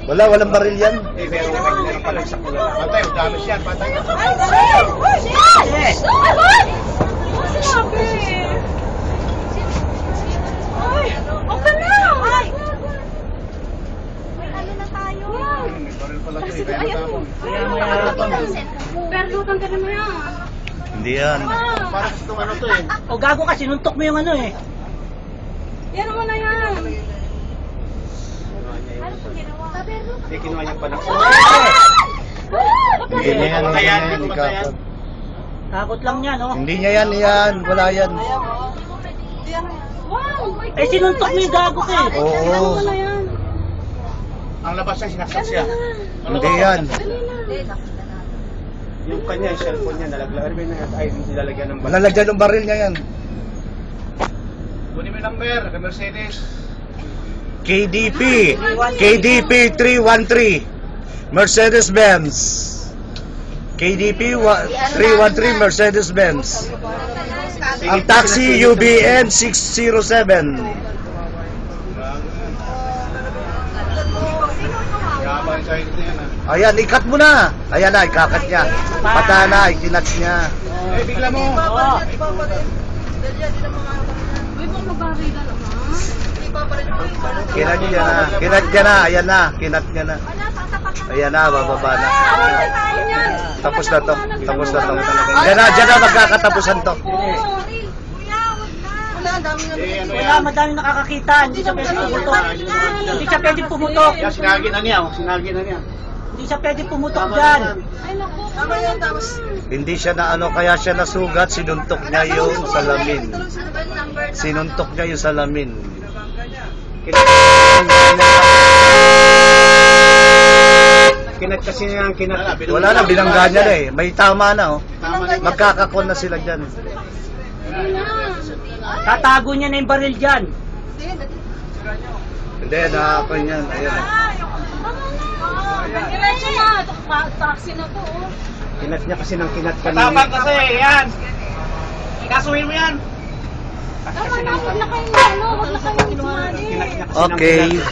Walang baril yan. Meron pala sa kulala. Patay, damis yan, patay. Okay na! May ano na tayo? May baril pala ito, kaya matapon. Perdutan ka naman yan. Hindi yan. Parang gusto ano to eh. O gago ka, sinuntok mo yung ano eh. Yan mo na yan. Hindi kinuha niyang panak. Hindi niya yan. Hindi niya yan. Ikakot. Takot lang yan, oh. Hindi niya yan. Wala yan. Wow! Eh, sinuntok mo yung gago ka eh. Oo. Ano yan? Ang labas niya, sinaksak siya. Hindi yan. Yung kanya, yung cellphone niya, nalaglag. Ay, nilalagyan ng baril. Malalagyan ng baril niya yan. Kunin mo yung number, kay Mercedes. KDP. KDP 313. Mercedes-Benz. KDP 313 Mercedes-Benz. Ang taxi UBN 607. Kaban sa ito yan ah. Ayan, ikat mo na. Ayan na, ikakat niya. Pata na, ikinat niya. Eh, bigla mo. Oo. Uy, bang magbarilan naman? Kinat niya na. Kinat niya na. Ayan na, kinat niya na. Ayan na, bababa na. Tapos na to. Tapos na to. Diyan na magkakatapusan to. Eh, ano Wala, yan? madami nakakakita. Hindi siya pwede pumutok. Hindi siya pwede pumutok. Yan, sinagi na niya. Sinagi na niya. Hindi siya pwede pumutok dyan. Ay, naku. Tama yan, tapos. Hindi siya na ano, kaya siya nasugat. Sinuntok niya yung salamin. Sinuntok niya yung salamin. Kinat kasi niya ang kinat. Wala na, binangga niya na eh. May tama na oh. Tama na. Magkakakon na sila dyan. Tatago niya na yung baril dyan. Hindi, nakakon yan. Ayan. Diretso na. Taxi na to. Kinat niya kasi ng kinat kanina. Matapang kasi, yan. Ikasuhin mo yan. Tama na, huwag na kayong ano, huwag na kayong sumali. Kinat niya kasi ng Okay. kinat.